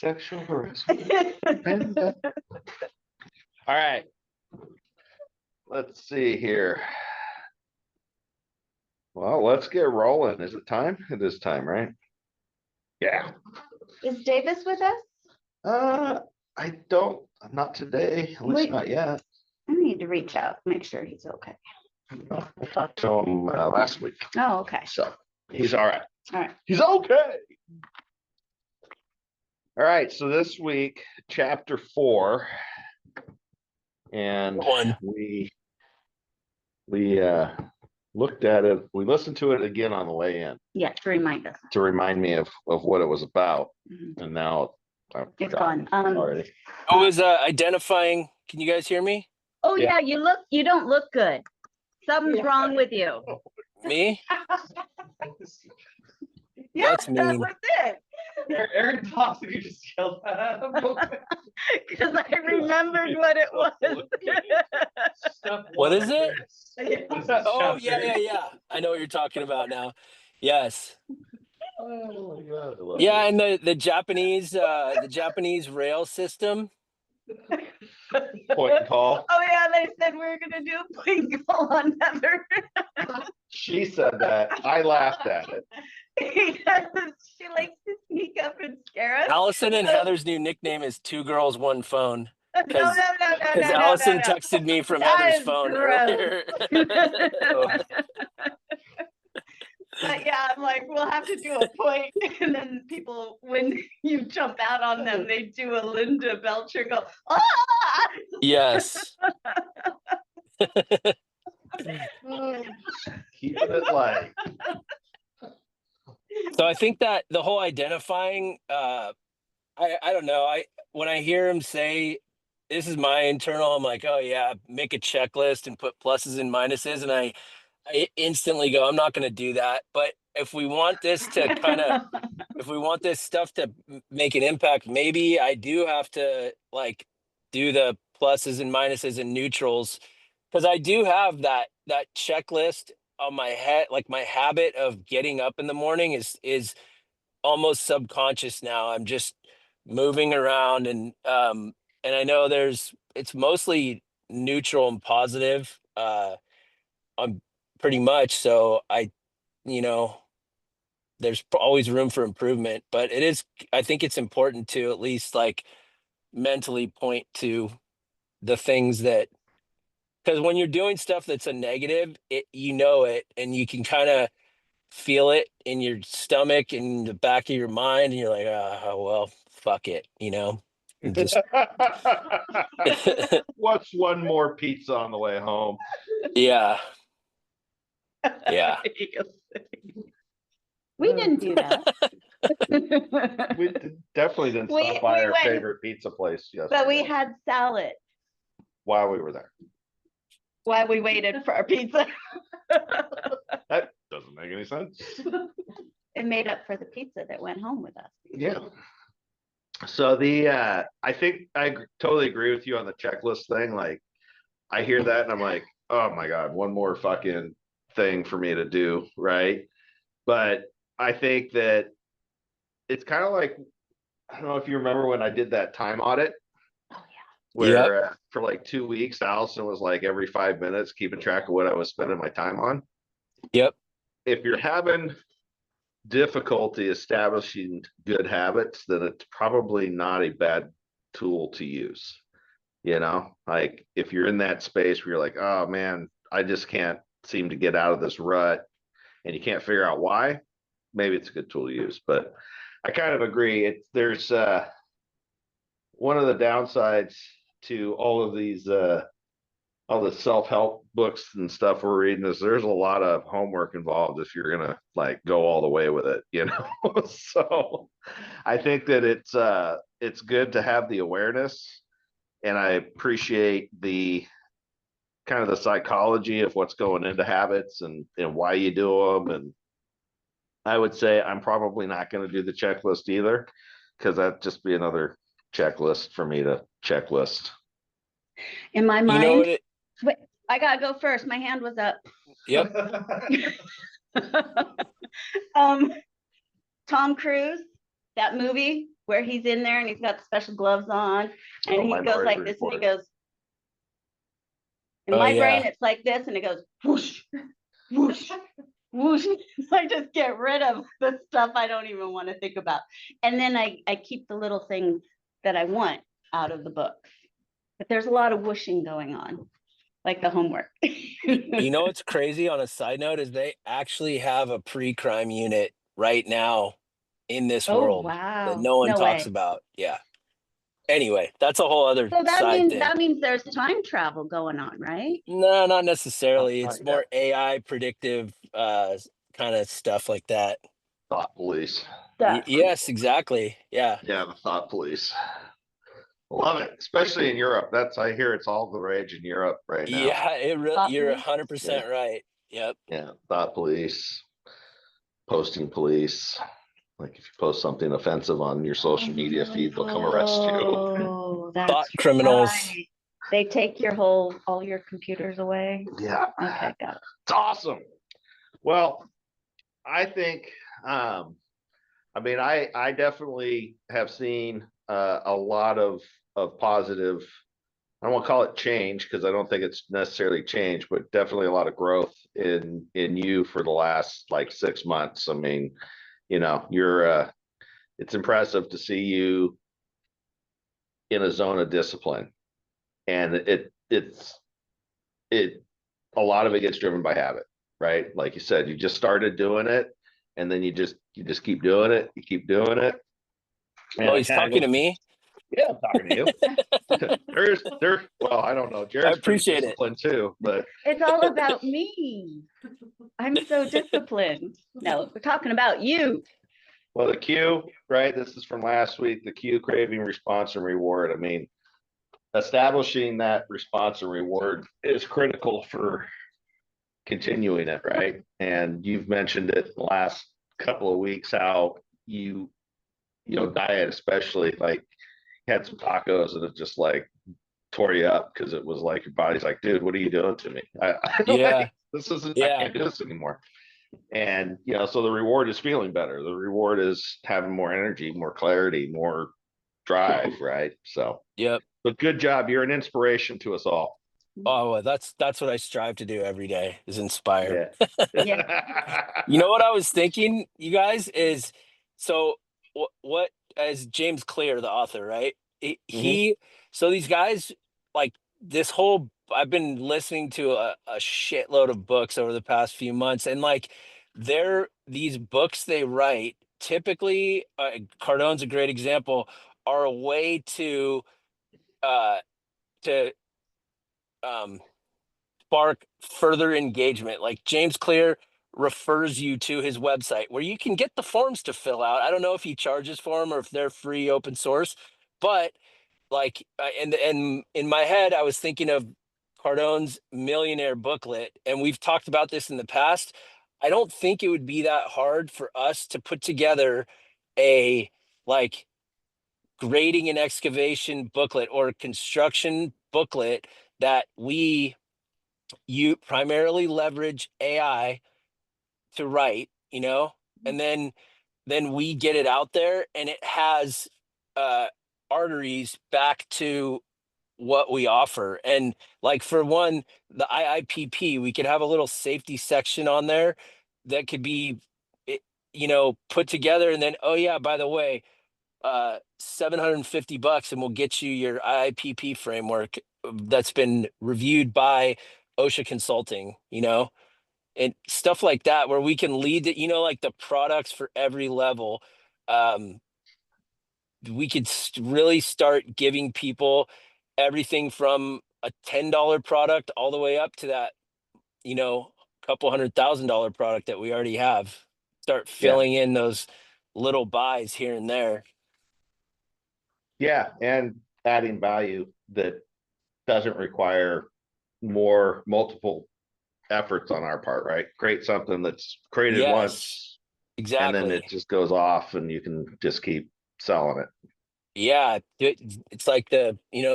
Sexual harassment. All right. Let's see here. Well, let's get rolling. Is it time? It is time, right? Yeah. Is Davis with us? Not today, at least not yet. I need to reach out, make sure he's okay. I talked to him last week. Oh, okay. So he's all right. All right. He's okay. All right. So this week, chapter 4. And we looked at it. We listened to it again on the way in. Yeah, to remind us. To remind me of what it was about. Mm-hmm. And now it's gone. Already. I was identifying. Can you guys hear me? Oh yeah, you don't look good. Something's wrong with you. Me? Yeah, that's mean. That was it. Aaron talks and you just yelled at him. Because I remembered what it was. What is it? Oh yeah. I know what you're talking about now. Yes. Oh my God. Yeah, and the Japanese rail system. Point and call. Oh yeah, they said we were gonna do a point and call on Heather. She said that. I laughed at it. She likes to sneak up and scare us. Allison and Heather's new nickname is 2 Girls, 1 Phone. No. Allison texted me from Heather's phone earlier. But yeah, I'm like, we'll have to do a point, and then people, when you jump out on them, they do a Linda Belcher go, ah! Yes. Keeping it light. So I think that the whole identifying, I don't know. When I hear him say, this is my internal, I'm like, oh yeah, make a checklist and put pluses and minuses. And I instantly go, I'm not going to do that. But if we want this to if we want this stuff to make an impact, maybe I do have to like do the pluses and minuses and neutrals. Because I do have that checklist on my head. Like my habit of getting up in the morning is almost subconscious now. I'm just moving around and I know it's mostly neutral and positive on pretty much. So there's always room for improvement, but I think it's important to at least like mentally point to the things that, because when you're doing stuff that's a negative, it and you can kind of feel it in your stomach and the back of your mind, and you're like, oh well, fuck it, Just... What's one more pizza on the way home? Yeah. We didn't do that. We definitely didn't stop by our favorite pizza place yesterday. But we had salad while we were there. While we waited for our pizza. That doesn't make any sense. It made up for the pizza that went home with us. Yeah. So I think I totally agree with you on the checklist thing. Like I hear that and I'm like, oh my God, one more fucking thing for me to do. Right. But I think that it's kind of like, I don't know if you remember when I did that time audit. Oh yeah. Where for like 2 weeks, Allison was like every 5 minutes keeping track of what I was spending my time on. Yep. If you're having difficulty establishing good habits, then it's probably not a bad tool to use. Like if you're in that space where you're like, oh man, I just can't seem to get out of this rut and you can't figure out why, maybe it's a good tool to use. But I kind of agree. There's one of the downsides to all of these all the self-help books and stuff we're reading is there's a lot of homework involved if you're gonna like go all the way with it, So I think that it's good to have the awareness, and I appreciate the kind of the psychology of what's going into habits and why you do them. And I would say I'm probably not going to do the checklist either, because that'd just be another checklist for me to checklist. In my mind, wait, I gotta go first. My hand was up. Yep. Tom Cruise, that movie where he's in there and he's got special gloves on and Oh, he goes Minority like this and he Report. goes, in Oh, my yeah. brain, it's like this and it goes whoosh, whoosh, whoosh. I just get rid of the stuff I don't even want to think about. And then I keep the little things that I want out of the books. But there's a lot of whooshing going on, like the homework. You know what's crazy on a side note is they actually have a pre-crime unit right now in this Oh, world that wow. no one No talks way. about. Yeah. Anyway, that's a whole other So side thing. that means there's time travel going on, right? No, not necessarily. Not It's yet. more AI predictive kind of stuff like that. Thought police. Yes, exactly. Yeah. Yeah, the thought police. Love it, especially in Europe. I hear it's all the rage in Europe right now. Yeah, Thought you're police? 100% right. Yep. Yeah, thought police, posting police. Like if you post something offensive on your social media feed, they'll come arrest you. Oh, that's Thought criminals. right. They take all your computers away. Yeah, Okay, got it. it's awesome. Well, I think, I mean, I definitely have seen a lot of positive. I don't want to call it change because I don't think it's necessarily change, but definitely a lot of growth in you for the last like 6 months. I mean, you know, it's impressive to see you in a zone of discipline, and it a lot of it gets driven by habit, right? Like you said, you just started doing it, and then you just keep doing it, you keep doing it. And Oh, it he's kinda talking to goes- me. Yeah, I'm talking to you. Well, I don't know. Jared's pretty appreciate it. disciplined too, but It's all about me. I'm so disciplined. No, we're talking about you. well, the Q, right? This is from last week. The Q, craving, response, and reward. I mean, establishing that response and reward is critical for continuing it, right? And you've mentioned it the last couple of weeks how diet, especially like had some tacos and it just like tore you up because it was like your body's like, dude, what are you doing to me? Yeah. This isn't, I Yeah. can't do this anymore. And so the reward is feeling better. The reward is having more energy, more clarity, more drive, right? So, Yep. but good job. You're an inspiration to us all. Oh, well, that's what I strive to do every day is inspire. Yeah. You know what I was thinking, you guys, is so what as James Clear, the author, right? So these guys, like this whole, I've been listening to a shitload of books over the past few months, and like these books they write, typically, Cardone's a great example, are a way uh to spark further engagement. Like James Clear refers you to his website where you can get the forms to fill out. I don't know if he charges for them or if they're free open source, but like, and in my head, I was thinking of Cardone's millionaire booklet, and we've talked about this in the past. I don't think it would be that hard for us to put together a like grading and excavation booklet or construction booklet that you primarily leverage AI to write, and then we get it out there and it has uh arteries back to what we offer. And like for one, the IIPP, we could have a little safety section on there that could be it- put together, and then, oh yeah, by the way, $750 and we'll get you your IIPP framework that's been reviewed by OSHA Consulting, and stuff like that, where we can lead it, like the products for every level. Um, we could really start giving people everything from a $10 product all the way up to that, couple $100,000 product that we already have. Start Yeah. filling in those little buys here and there. Yeah. And adding value that doesn't require multiple efforts on our part, right? Create something that's created Yes, once, and then exactly. it just goes off and you can just keep selling it. Yeah, it's like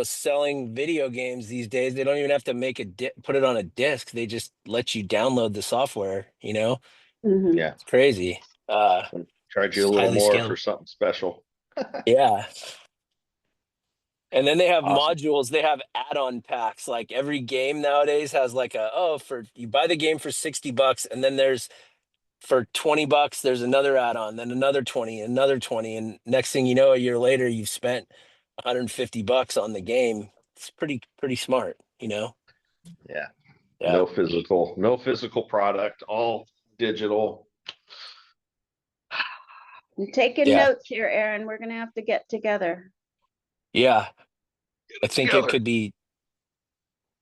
selling video games these days. They don't even have to put it on a disc. They just let you download the software, Mhm. Yeah. It's crazy. Charge you a It's little highly more scalable. for something special. Yeah. And then they have Awesome. modules, they have add-on packs. Like every game nowadays has like for you buy the game for $60 and then there's for $20 there's another add-on, then another 20, another 20, and next thing you know, a year later you've spent $150 on the game. It's pretty smart, you know? Yeah. Yeah. No physical product, all digital. I'm taking Yeah. notes here, Aaron. We're gonna have to get together. Yeah. I think it Together. could be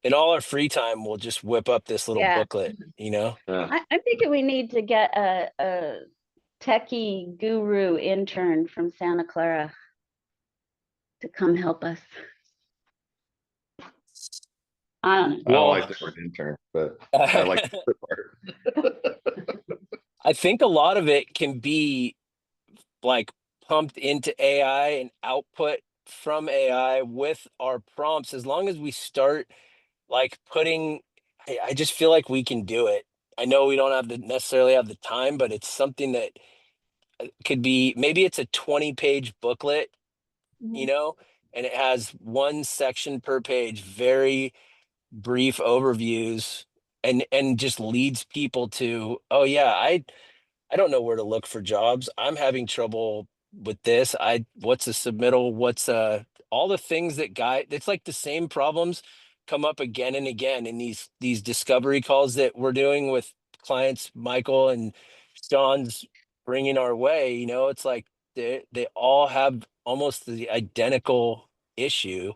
in all our free time, we'll just whip up this little Yeah. booklet, you know? Yeah. I'm thinking we need to get a techie guru intern from Santa Clara to come help us. I don't know. I don't Well, like the word intern, but I like the part. I think a lot of it can be like pumped into AI and output from AI with our prompts. As long as we start like I just feel like we can do it. I know we don't necessarily have the time, but it's something that could be, maybe it's a 20-page booklet, you know, and it has one section per page, very brief overviews, and just leads people to, oh yeah, I don't know where to look for jobs. I'm having trouble with this. What's a submittal? What's all the things that it's like the same problems come up again and again in these discovery calls that we're doing with clients Michael and Sean's bringing our way, you know, it's like they all have almost the identical issue,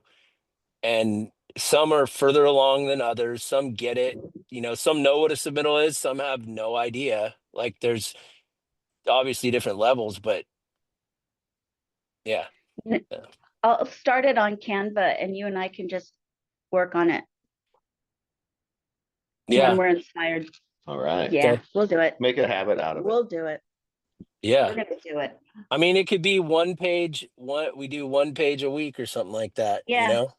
and some are further along than others. Some get it, you know, some know what a submittal is, some have no idea. Like there's obviously different levels, but yeah. I'll start it on Canva and you and I can just work on it when Yeah. we're inspired. All right. Yeah, Okay. we'll do it. Make a habit out of it. We'll do it. We're Yeah. gonna do it. I mean, it could be one page, we do one page a week or something like that, you Yeah. know?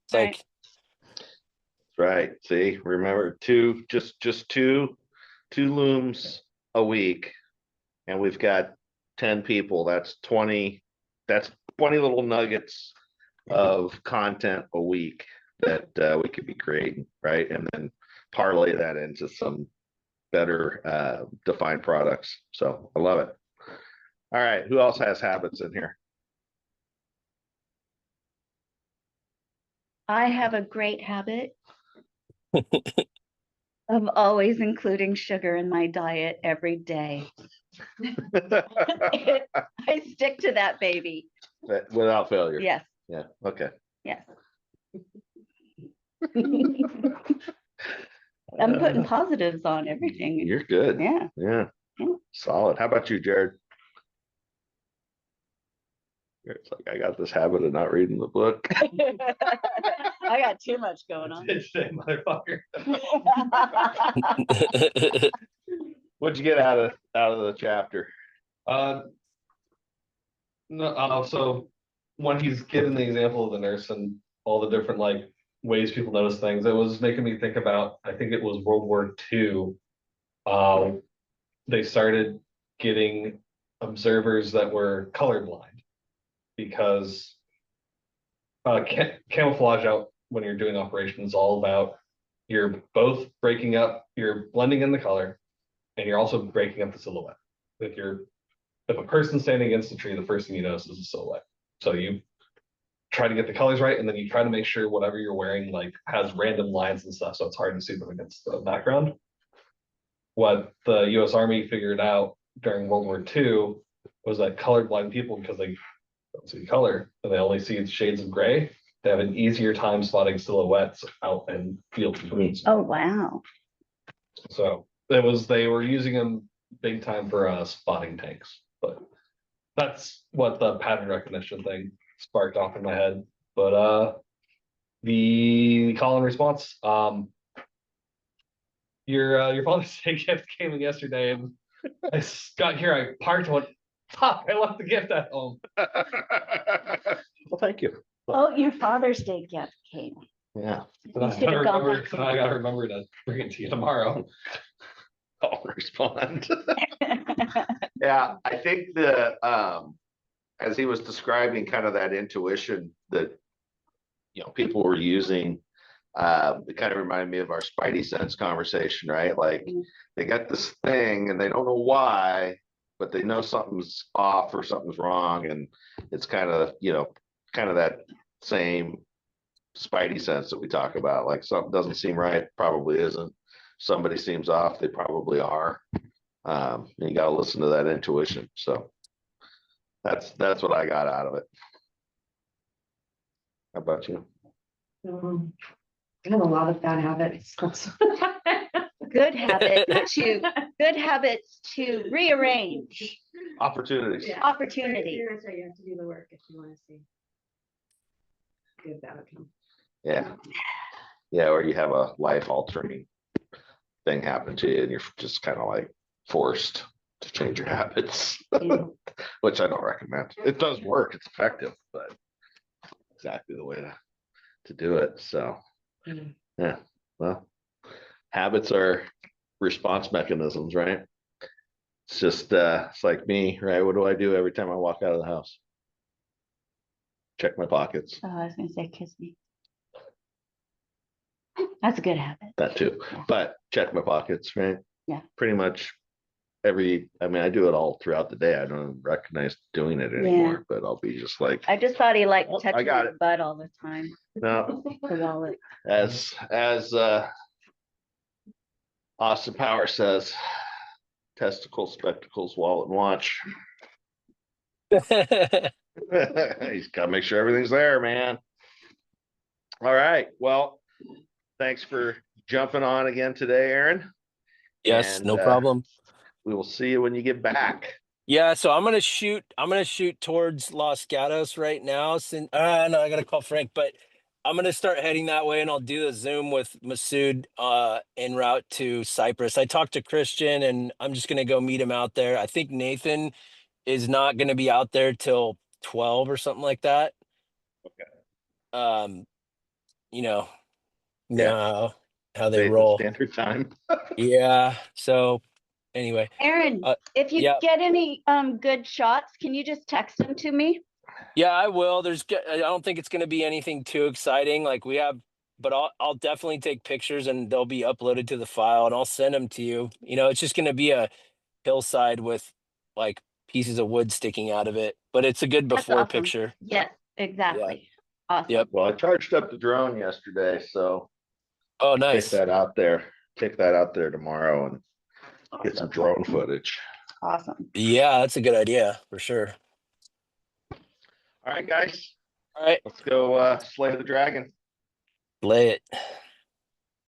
It's Right. like, Right. See, remember just two looms a week, and we've got 10 people. That's 20 little nuggets of content a week that we could be creating, right? And then parlay that into some better defined products. So I love it. All right, who else has habits in here? I have a great habit of always including sugar in my diet every day. I stick to that, baby. Without failure. Yes, Yeah. Okay. yes. I'm putting positives on everything. You're good. Yeah. Yeah. Yeah. Solid. How about you, Jared? It's like I got this habit of not reading the book. I got too much going on. It's a motherfucker. What'd you get out of the chapter? No, so when he's giving the example of the nurse and all the different like ways people notice things, it was making me think about, I think it was World War II. They started getting observers that were colorblind because camouflage out when you're doing operations is all about you're both breaking up, you're blending in the color, and you're also breaking up the silhouette. If a person's standing against the tree, the first thing you notice is a silhouette. So you try to get the colors right, and then you try to make sure whatever you're wearing like has random lines and stuff, so it's hard to see them against the background. What the U.S. Army figured out during World War II was that colorblind people, because they don't see color and they only see shades of gray, they have an easier time spotting silhouettes out in fields and woods. Oh, wow. So they were using them big time for spotting tanks, but that's what the pattern recognition thing sparked off in my head. But the call and response, your Father's Day gift came in yesterday, and I got here, I parked, went, fuck, I left the gift at home. Well, thank you. Oh, your Father's Day gift came. Yeah. You should have gone back. So I gotta remember to bring it to you tomorrow. I'll respond. Yeah, I think the as he was describing kind of that intuition that, people were using, it kind of reminded me of our spidey sense conversation, right? Like they got this thing and they don't know why, but they know something's off or something's wrong. And it's kind of, kind of that same spidey sense that we talk about. Like something doesn't seem right, probably isn't. Somebody seems off, they probably are. You got to listen to that intuition. So that's what I got out of it. How about you? I have a lot of bad habits. Good habits to rearrange Opportunities. Yeah. opportunity. That's right, you have to do the work if you want to see good outcome. Yeah, or you have a life altering thing happen to you and you're just kind of like forced to change your habits, Yeah. which I don't recommend. It does work, it's effective, but exactly the way to do it. So yeah, well, habits are response mechanisms, right? It's just it's like me, right? What do I do every time I walk out of the house? Check my pockets. Oh, I was gonna say kiss me. That's a good habit. That too, but check my pockets, right? Yeah. Pretty much I do it all throughout the day. I don't even recognize doing it anymore, but I'll be just like, I just thought he liked Oh, I touching got his butt all the time. no, The wallet. as Austin Power says, testicles, spectacles, wallet, and watch. He's got to make sure everything's there, man. All right. Well, thanks for jumping on again today, Aaron. Yes, And, no problem. We will see you when you get back. Yeah, so I'm gonna shoot towards Los Gatos right now. Since no, I gotta call Frank, but I'm gonna start heading that way and I'll do a Zoom with Masood en route to Cyprus. I talked to Christian and I'm just gonna go meet him out there. I think Nathan is not gonna be out there till 12 or something like that. Okay. You know, Yeah. no, how they State the roll. standard time. Yeah. So anyway, Aaron, if you yeah. get any good shots, can you just text them to me? Yeah, I will. I don't think it's going to be anything too exciting. Like we have, but I'll definitely take pictures and they'll be uploaded to the file and I'll send them to you. It's just going to be a hillside with like pieces of wood sticking out of it, but it's a good That's before awesome. picture. Yes, exactly. Awesome. Yep. Well, I charged up the drone yesterday, so Oh, take nice. that out there. Take that out there tomorrow and get some drone footage. Awesome. Yeah, that's a good idea for sure. All right, guys. All right, Let's go slay the dragon. lay it.